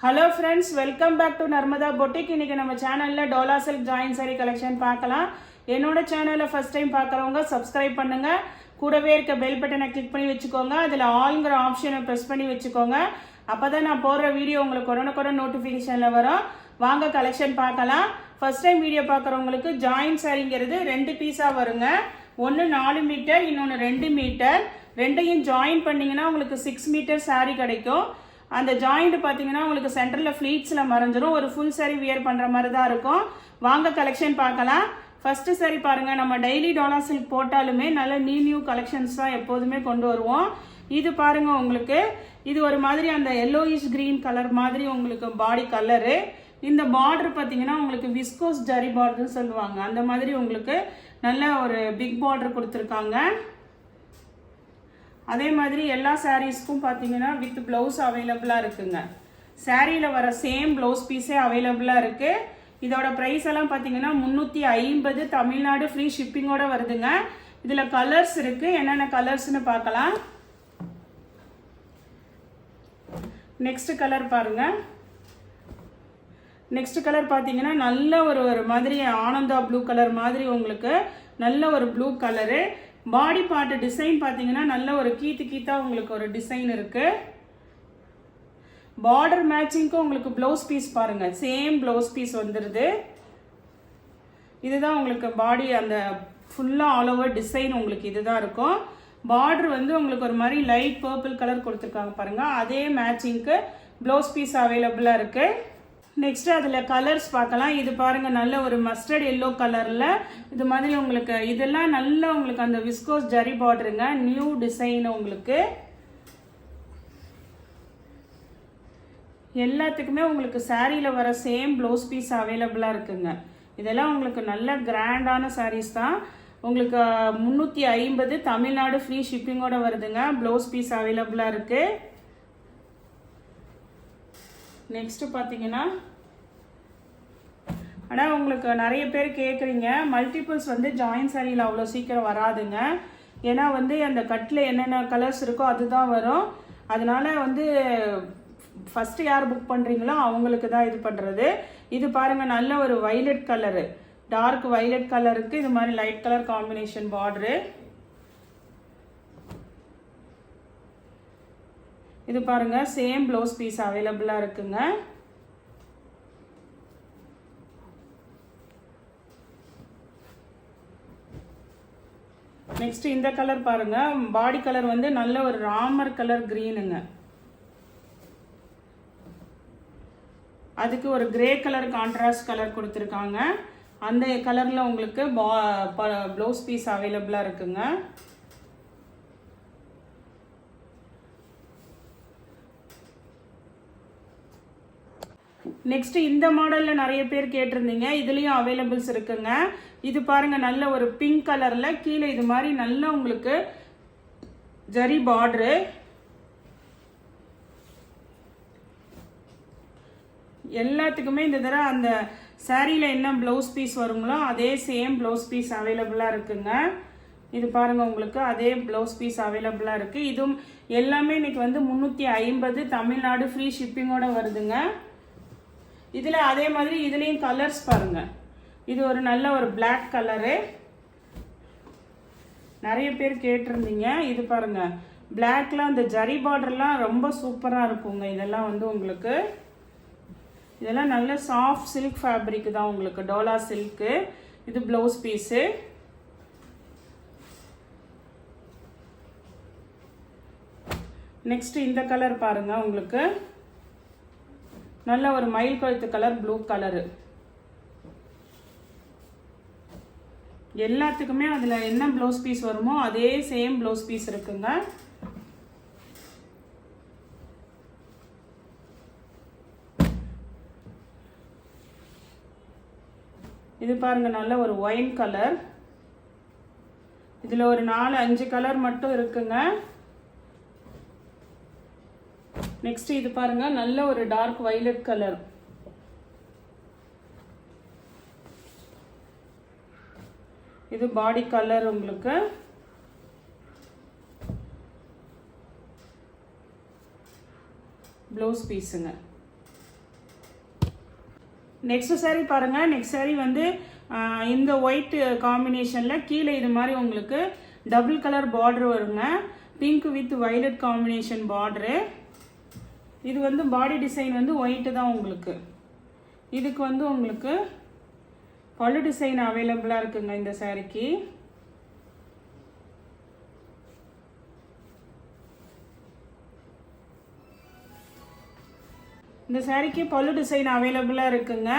Hello friends, welcome back to Narmada boutique. இன்றைக்கி நம்ம சேனலில் Dola silk join sari collection பார்க்கலாம். என்னோட சேனலில் ஃபஸ்ட் டைம் பார்க்குறவங்க சப்ஸ்கிரைப் பண்ணுங்கள். கூடவே இருக்க பெல் பட்டனை கிளிக் பண்ணி வச்சுக்கோங்க. அதில் ஆல்ங்கிற ஆப்ஷனை ப்ரெஸ் பண்ணி வச்சுக்கோங்க. அப்போ தான் நான் போடுற வீடியோ உங்களுக்கு உடனுக்குடன் நோட்டிஃபிகேஷனில் வரும். வாங்க கலெக்ஷன் பார்க்கலாம். ஃபஸ்ட் டைம் வீடியோ பார்க்குறவங்களுக்கு ஜாயின் சாரிங்கிறது 2 பீஸாக வருங்க. ஒன்று 4 மீட்டர், இன்னொன்று 2 மீட்டர். ரெண்டையும் ஜாயின் பண்ணிங்கன்னா உங்களுக்கு 6 மீட்டர் சாரி கிடைக்கும். அந்த ஜாயிண்ட் பார்த்தீங்கன்னா உங்களுக்கு சென்டரில் ஃப்ளீட்ஸில் மறைஞ்சிரும். ஒரு ஃபுல் சாரி வியர் பண்ணுற மாதிரி தான் இருக்கும். வாங்க கலெக்ஷன் பார்க்கலாம். ஃபஸ்ட்டு சாரி பாருங்கள். நம்ம டெய்லி டோலா சில்க் போட்டாலுமே நல்ல நியூ கலெக்ஷன்ஸ் தான் எப்போதுமே கொண்டு வருவோம். இது பாருங்கள், உங்களுக்கு இது ஒரு மாதிரி அந்த எல்லோயிஷ் க்ரீன் கலர் மாதிரி உங்களுக்கு பாடி கலரு. இந்த பார்டர் பார்த்தீங்கன்னா உங்களுக்கு விஸ்கோஸ் ஜரி பார்டர்னு சொல்லுவாங்க. அந்த மாதிரி உங்களுக்கு நல்ல ஒரு பிக் பார்டர் கொடுத்துருக்காங்க. அதே மாதிரி எல்லா சாரீஸ்க்கும் பார்த்தீங்கன்னா வித் ப்ளவுஸ் அவைலபிளாக இருக்குங்க. சாரியில் வர சேம் ப்ளவுஸ் பீஸே அவைலபிளாக இருக்குது. இதோட ப்ரைஸ் எல்லாம் பார்த்தீங்கன்னா 350, தமிழ்நாடு ஃப்ரீ ஷிப்பிங்கோட வருதுங்க. இதில் கலர்ஸ் இருக்குது. என்னென்ன கலர்ஸ்னு பார்க்கலாம். நெக்ஸ்ட் கலர் பாருங்கள். நெக்ஸ்ட் கலர் பார்த்தீங்கன்னா நல்ல ஒரு மாதிரி ஆனந்தா ப்ளூ கலர் மாதிரி உங்களுக்கு நல்ல ஒரு blue colour. Body part design பார்த்தீங்கன்னா நல்ல ஒரு கீத்தா உங்களுக்கு ஒரு டிசைன் இருக்கு. பார்டர் மேட்சிங்க்கும் உங்களுக்கு ப்ளவுஸ் பீஸ் பாருங்க, சேம் ப்ளவுஸ் பீஸ் வந்துடுது. இதுதான் உங்களுக்கு பாடி அந்த ஃபுல்லாக ஆல் ஓவர் டிசைன் உங்களுக்கு இதுதான் இருக்கும். பார்டர் வந்து உங்களுக்கு ஒரு மாதிரி லைட் பர்பிள் கலர் கொடுத்துருக்காங்க பாருங்க. அதே மேட்சிங்க்கு ப்ளவுஸ் பீஸ் அவைலபிளாக இருக்கு. நெக்ஸ்ட் அதில் கலர்ஸ் பார்க்கலாம். இது பாருங்க, நல்ல ஒரு மஸ்டர்ட் எல்லோ கலரில் இது மாதிரி உங்களுக்கு இதெல்லாம் நல்ல உங்களுக்கு அந்த விஸ்கோஸ் ஜரி பார்டருங்க. நியூ டிசைன் உங்களுக்கு எல்லாத்துக்குமே உங்களுக்கு சாரியில் வர சேம் ப்ளவுஸ் பீஸ் அவைலபிளாக இருக்குங்க. இதெல்லாம் உங்களுக்கு நல்ல கிராண்டான சாரீஸ் தான். உங்களுக்கு 350, தமிழ்நாடு ஃப்ரீ ஷிப்பிங்கோட வருதுங்க. ப்ளவுஸ் பீஸ் அவைலபிளாக இருக்குது. நெக்ஸ்ட் பார்த்தீங்கன்னா, ஆனால் உங்களுக்கு நிறைய பேர் கேட்குறீங்க, மல்டிபிள்ஸ் வந்து ஜாயின் சாரியில் அவ்வளோ சீக்கிரம் வராதுங்க. ஏன்னா வந்து அந்த கட்டில் என்னென்ன கலர்ஸ் இருக்கோ அதுதான் வரும். அதனால வந்து ஃபஸ்ட்டு யார் புக் பண்ணுறீங்களோ அவங்களுக்கு தான் இது பண்ணுறது. இது பாருங்கள், நல்ல ஒரு வைலட் கலரு, டார்க் வைலட் கலருக்கு இது மாதிரி லைட் கலர் காம்பினேஷன் பார்டரு. இது பாருங்க, சேம் ப்ளவுஸ் பீஸ் அவைலபிளாக இருக்குங்க. நெக்ஸ்ட் இந்த கலர் பாருங்க. பாடி கலர் வந்து நல்ல ஒரு ராமர் கலர் கிரீனுங்க. அதுக்கு ஒரு கிரே கலர் கான்ட்ராஸ்ட் கலர் கொடுத்துருக்காங்க. அந்த கலரில் உங்களுக்கு ப்ளவுஸ் பீஸ் அவைலபிளாக இருக்குங்க. நெக்ஸ்ட் இந்த மாடலில் நிறைய பேர் கேட்டிருந்தீங்க. இதுலேயும் அவைலபிள்ஸ் இருக்குங்க. இது பாருங்க, நல்ல ஒரு பிங்க் கலரில் கீழே இது மாதிரி நல்ல உங்களுக்கு ஜரி பார்டரு. எல்லாத்துக்குமே இந்த தடவை அந்த சாரியில் என்ன ப்ளவுஸ் பீஸ் வருங்களோ அதே சேம் ப்ளவுஸ் பீஸ் அவைலபிளாக இருக்குங்க. இது பாருங்கள், உங்களுக்கு அதே ப்ளவுஸ் பீஸ் அவைலபிளாக இருக்குது. இதுவும் எல்லாமே இன்னைக்கு வந்து 350, தமிழ்நாடு ஃப்ரீ ஷிப்பிங்கோட வருதுங்க. இதில் அதே மாதிரி இதுலேயும் கலர்ஸ் பாருங்கள். இது ஒரு நல்ல ஒரு பிளாக் கலரு, நிறைய பேர் கேட்டிருந்தீங்க. இது பாருங்கள், பிளாக்ல அந்த ஜரி பார்டர்லாம் ரொம்ப சூப்பராக இருக்குங்க. இதெல்லாம் வந்து உங்களுக்கு இதெல்லாம் நல்ல சாஃப்ட் சில்க் ஃபேப்ரிக் தான் உங்களுக்கு, டோலா சில்க்கு. இது ப்ளவுஸ் பீஸு. நெக்ஸ்ட் இந்த கலர் பாருங்க, உங்களுக்கு நல்ல ஒரு மயில் கழுத்து கலர் ப்ளூ கலரு. எல்லாத்துக்குமே அதில் என்ன ப்ளவுஸ் பீஸ் வருமோ அதே சேம் ப்ளவுஸ் பீஸ் இருக்குங்க. இது பாருங்க, நல்ல ஒரு ஒயின் கலர். இதில் ஒரு 4-5 கலர் மட்டும் இருக்குங்க. நெக்ஸ்ட் இது பாருங்க, நல்ல ஒரு டார்க் வைலட் கலர். இது பாடி கலர் உங்களுக்கு. ப்ளவுஸ் பீஸுங்க. நெக்ஸ்ட் saree பாருங்கள். நெக்ஸ்ட் saree வந்து இந்த ஒயிட் காம்பினேஷனில் கீழே இது மாதிரி உங்களுக்கு டபுள் கலர் பார்டர் வருங்க. Pink with violet combination border. இது வந்து பாடி டிசைன் வந்து ஒயிட்டு தான் உங்களுக்கு. இதுக்கு வந்து உங்களுக்கு பல்லு டிசைன் அவைலபிளாக இருக்குங்க இந்த சாரிக்கு. இந்த சாரிக்கு பல்லு டிசைன் அவைலபிளாக இருக்குங்க.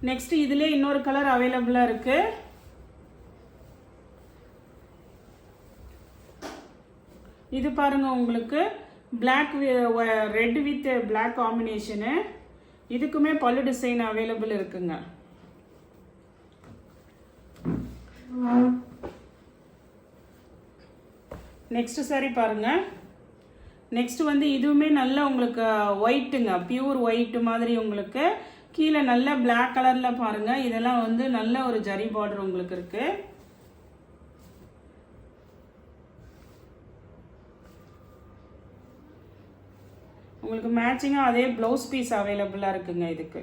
நெக்ஸ்ட் இதுலேயே இன்னொரு கலர் அவைலபிளாக இருக்கு. இது பாருங்க உங்களுக்கு black red with black combination. இதுக்குமே பல்லு டிசைன் அவைலபிள் இருக்குங்க. நெக்ஸ்ட் சாரி பாருங்க. நெக்ஸ்ட் வந்து இதுவுமே நல்ல உங்களுக்கு ஒயிட்டுங்க, பியூர் ஒயிட் மாதிரி உங்களுக்கு. கீழே நல்ல பிளாக் கலர்ல பாருங்க. இதெல்லாம் வந்து நல்ல ஒரு ஜரி பார்டர் உங்களுக்கு இருக்கு. உங்களுக்கு மேட்சிங்கா அதே பிளவுஸ் பீஸ் அவைலபிளா இருக்குங்க இதுக்கு.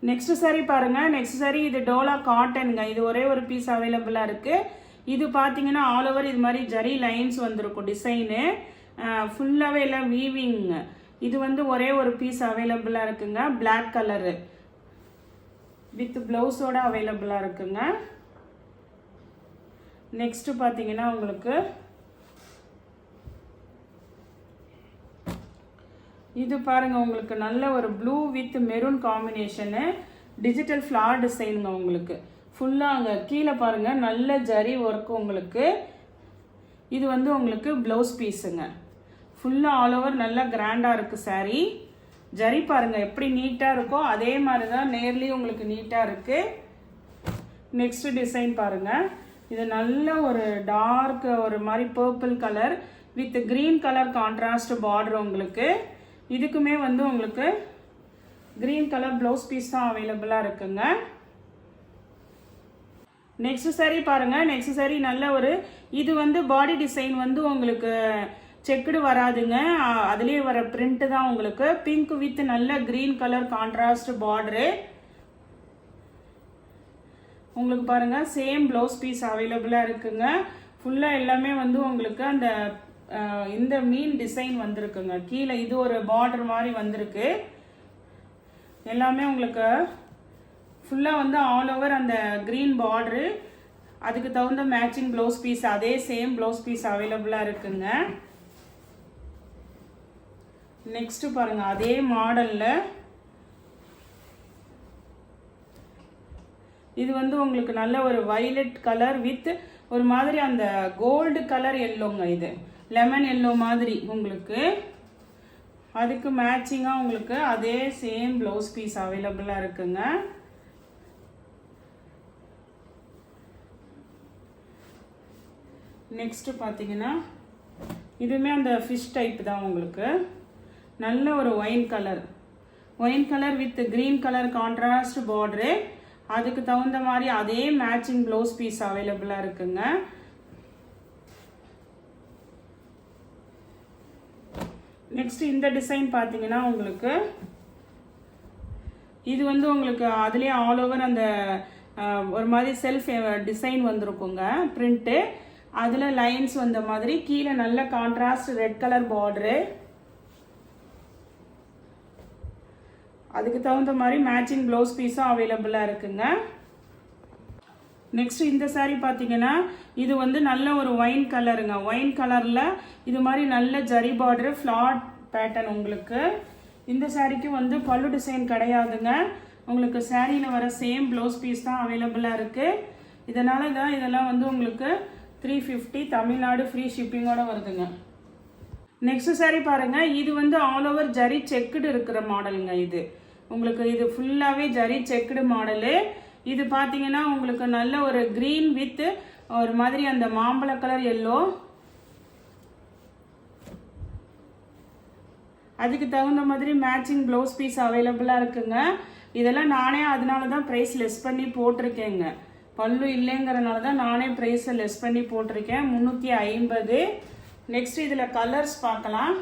நெக்ஸ்ட் சாரி பாருங்க. நெக்ஸ்ட் சாரி இது டோலா காட்டனுங்க. இது ஒரே ஒரு பீஸ் அவைலபிளா இருக்கு. இது பார்த்தீங்கன்னா ஆல் ஓவர் இது மாதிரி ஜரி லைன்ஸ் வந்திருக்கும் டிசைனு. ஃபுல்லாகவே எல்லாம் வீவிங். இது வந்து ஒரே ஒரு பீஸ் அவைலபிளாக இருக்குங்க. பிளாக் கலரு வித் ப்ளவுஸோட அவைலபிளாக இருக்குங்க. நெக்ஸ்ட் பார்த்தீங்கன்னா உங்களுக்கு இது பாருங்க உங்களுக்கு நல்ல ஒரு blue with maroon combination. Digital floral டிசைனுங்க உங்களுக்கு. ஃபுல்லாக அங்கே கீழே பாருங்க நல்ல ஜரி ஒர்க் உங்களுக்கு. இது வந்து உங்களுக்கு ப்ளவுஸ் பீஸுங்க. ஃபுல்லாக ஆல் ஓவர் நல்லா கிராண்டாக இருக்குது சாரீ. ஜரி பாருங்க எப்படி நீட்டாக இருக்கோ அதே மாதிரி தான் நேர்லி உங்களுக்கு நீட்டாக இருக்குது. நெக்ஸ்ட் டிசைன் பாருங்க. இது நல்ல ஒரு டார்க் ஒரு மாதிரி purple colour with green colour contrast border உங்களுக்கு. இதுக்குமே வந்து உங்களுக்கு கிரீன் கலர் ப்ளவுஸ் பீஸ் தான் அவைலபிளாக இருக்குங்க. நெக்ஸ்ட் சாரி பாருங்க. நெக்ஸ்ட் சாரி நல்ல ஒரு இது வந்து பாடி டிசைன் வந்து உங்களுக்கு செக்குடு வராதுங்க. அதுலேயே வர பிரிண்ட் தான் உங்களுக்கு. பிங்க் வித் நல்ல கிரீன் கலர் கான்ட்ராஸ்ட் பார்டரு உங்களுக்கு பாருங்க. சேம் ப்ளவுஸ் பீஸ் அவைலபிளாக இருக்குங்க. ஃபுல்லாக எல்லாமே வந்து உங்களுக்கு அந்த இந்த மீன் டிசைன் வந்திருக்குங்க. கீழே இது ஒரு பார்டர் மாதிரி வந்திருக்கு. எல்லாமே உங்களுக்கு ஃபுல்லாக வந்து ஆல் ஓவர் அந்த க்ரீன் பார்டரு. அதுக்கு தகுந்த மேட்சிங் ப்ளவுஸ் பீஸ் அதே சேம் ப்ளவுஸ் பீஸ் அவைலபிளாக இருக்குங்க. நெக்ஸ்ட் பாருங்க அதே மாடலில் இது வந்து உங்களுக்கு நல்ல ஒரு வயலட் கலர் வித் ஒரு மாதிரி அந்த கோல்டு கலர் எல்லோங்க. இது லெமன் எல்லோ மாதிரி உங்களுக்கு. அதுக்கு மேட்சிங்காக உங்களுக்கு அதே சேம் ப்ளவுஸ் பீஸ் அவைலபிளாக இருக்குங்க. நெக்ஸ்ட் பார்த்தீங்கன்னா இதுவுமே அந்த ஃபிஷ் டைப் தான் உங்களுக்கு. நல்ல ஒரு wine colour with green colour contrast border. அதுக்கு தகுந்த மாதிரி அதே மேட்சிங் ப்ளவுஸ் பீஸ் அவைலபிளாக இருக்குங்க. நெக்ஸ்ட் இந்த டிசைன் பார்த்தீங்கன்னா உங்களுக்கு இது வந்து உங்களுக்கு அதுலேயே ஆல் ஓவர் அந்த ஒரு மாதிரி செல்ஃப் டிசைன் வந்திருக்குங்க பிரிண்ட்டு. அதில் லைன்ஸ் வந்த மாதிரி கீழே நல்ல கான்ட்ராஸ்ட் ரெட் கலர் பார்டரு. அதுக்கு தகுந்த மாதிரி மேட்சிங் ப்ளவுஸ் பீஸும் அவைலபிளாக இருக்குங்க. நெக்ஸ்ட் இந்த சாரீ பார்த்தீங்கன்னா இது வந்து நல்ல ஒரு ஒயின் கலருங்க. ஒயின் கலரில் இது மாதிரி நல்ல ஜரி பார்டரு ஃப்ளாட் பேட்டர்ன் உங்களுக்கு. இந்த சாரீக்கு வந்து பல்லு டிசைன் கிடையாதுங்க. உங்களுக்கு சாரியில் வர சேம் ப்ளவுஸ் பீஸ் தான் அவைலபிளாக இருக்குது. இதனால தான் இதெல்லாம் வந்து உங்களுக்கு 350 தமிழ்நாடு ஃப்ரீ ஷிப்பிங்கோட வருதுங்க. நெக்ஸ்ட் சாரீ பாருங்க. இது வந்து ஆல் ஓவர் ஜரி செக்குடு இருக்கிற மாடலுங்க. இது உங்களுக்கு இது ஃபுல்லாகவே ஜரி செக்குடு மாடலு. இது பார்த்தீங்கன்னா உங்களுக்கு நல்ல ஒரு க்ரீன் வித் ஒரு மாதிரி அந்த மாம்பழ கலர் எல்லோ. அதுக்கு தகுந்த மாதிரி மேட்சிங் ப்ளவுஸ் பீஸ் அவைலபிளாக இருக்குங்க. இதெல்லாம் நானே அதனால தான் ப்ரைஸ் லெஸ் பண்ணி போட்டிருக்கேங்க. பல்லு இல்லைங்கிறனால தான் நானே ப்ரைஸை லெஸ் பண்ணி போட்டிருக்கேன் 350. நெக்ஸ்ட் இதில் கலர்ஸ் பார்க்கலாம்.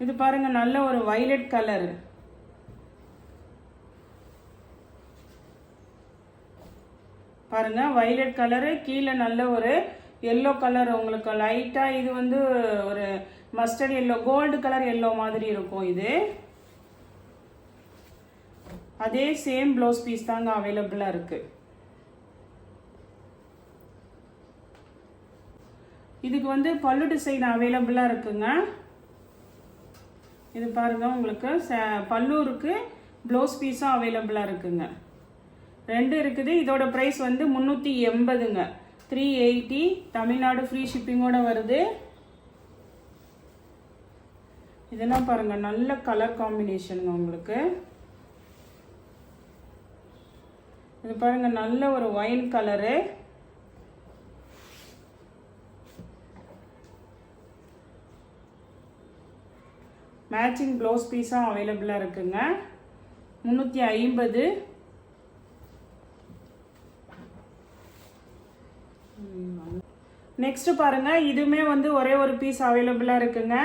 இது பாருங்கள் நல்ல ஒரு வயலட் கலர் பாருங்கள் வைலட் கலரு, கீழே நல்ல ஒரு எல்லோ கலர், உங்களுக்கு லைட்டாக இது வந்து ஒரு mustard yellow, gold colour yellow மாதிரி இருக்கும். இது அதே சேம் ப்ளவுஸ் பீஸ் தாங்க அவைலபிளாக இருக்குது. இதுக்கு வந்து பல்லு டிசைன் அவைலபிளாக இருக்குங்க. இது பாருங்கள், உங்களுக்கு பல்லு இருக்குது, ப்ளவுஸ் பீஸும் அவைலபிளாக இருக்குங்க. ரெண்டு இருக்குது. இதோட ப்ரைஸ் வந்து 380ங்க, 380. தமிழ்நாடு ஃப்ரீ ஷிப்பிங்கோட வருது. இதெல்லாம் பாருங்கள், நல்ல கலர் காம்பினேஷனுங்க உங்களுக்கு. இது பாருங்கள், நல்ல ஒரு ஒயின் கலரு. மேட்சிங் ப்ளவுஸ் பீஸும் அவைலபிளாக இருக்குங்க. 350. நெக்ஸ்ட் பாருங்க, இதுவுமே வந்து ஒரே ஒரு பீஸ் அவைலபிளாக இருக்குங்க.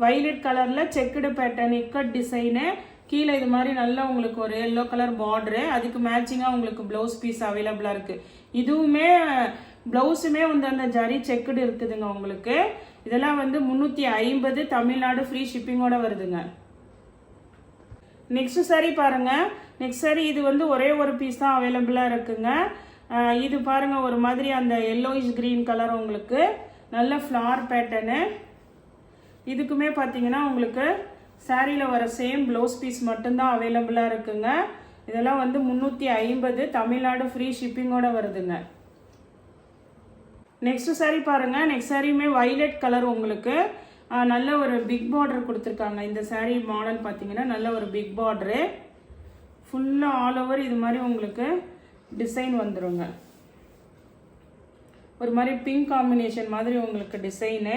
வைலட் கலரில் செக்குடு பேட்டர்ன் இக்கட் டிசைனு, கீழே இது மாதிரி நல்லா உங்களுக்கு ஒரு எல்லோ கலர் பார்டரு, அதுக்கு மேட்சிங்காக உங்களுக்கு ப்ளவுஸ் பீஸ் அவைலபிளாக இருக்குது. இதுவுமே ப்ளவுஸுமே வந்து அந்த ஜரி செக்குடு இருக்குதுங்க உங்களுக்கு. இதெல்லாம் வந்து 350, தமிழ்நாடு ஃப்ரீ ஷிப்பிங்கோட வருதுங்க. நெக்ஸ்ட் சாரி பாருங்க. நெக்ஸ்ட் சாரி இது வந்து ஒரே ஒரு பீஸ் தான் அவைலபிளாக இருக்குங்க. இது பாருங்க, ஒரு மாதிரி அந்த எல்லோயிஷ் கிரீன் கலர், உங்களுக்கு நல்ல ஃப்ளார் பேட்டர்னு. இதுக்குமே பார்த்தீங்கன்னா உங்களுக்கு சாரியில் வர சேம் ப்ளவுஸ் பீஸ் மட்டும்தான் அவைலபிளாக இருக்குங்க. இதெல்லாம் வந்து 350, தமிழ்நாடு ஃப்ரீ ஷிப்பிங்கோட வருதுங்க. நெக்ஸ்ட் சாரி பாருங்க. நெக்ஸ்ட் சாரியுமே வைலட் கலர், உங்களுக்கு நல்ல ஒரு பிக் பார்டர் கொடுத்துருக்காங்க. இந்த சாரி மாடல் பார்த்தீங்கன்னா நல்ல ஒரு பிக் பார்டரு, ஃபுல்லாக ஆல் ஓவர் இது மாதிரி உங்களுக்கு டிசைன் வந்துருங்க. ஒரு மாதிரி பிங்க் காம்பினேஷன் மாதிரி உங்களுக்கு டிசைனு.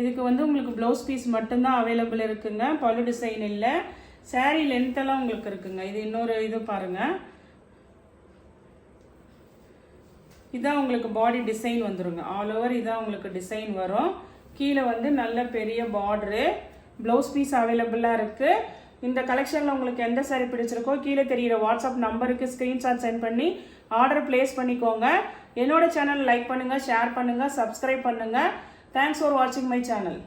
இதுக்கு வந்து உங்களுக்கு ப்ளவுஸ் பீஸ் மட்டும்தான் அவைலபிள் இருக்குங்க, பல்லு டிசைன் இல்லை. சாரி லென்த்தெல்லாம் உங்களுக்கு இருக்குங்க. இது இன்னொரு இது பாருங்க, இதான் உங்களுக்கு பாடி டிசைன் வந்துருங்க. ஆல் ஓவர் இதான் உங்களுக்கு டிசைன் வரும். கீழே வந்து நல்ல பெரிய பார்டரு, ப்ளவுஸ் பீஸ் அவைலபிளாக இருக்குது. இந்த கலெக்ஷனில் உங்களுக்கு எந்த சாரி பிடிச்சிருக்கோ கீழே தெரிகிற வாட்ஸ்அப் நம்பருக்கு ஸ்க்ரீன்ஷாட் சென்ட் பண்ணி ஆர்டர் பிளேஸ் பண்ணிக்கோங்க. என்னோட சேனல் லைக் பண்ணுங்கள், ஷேர் பண்ணுங்கள், சப்ஸ்கிரைப் பண்ணுங்கள். தேங்க்ஸ் ஃபார் வாட்சிங் மை சேனல்.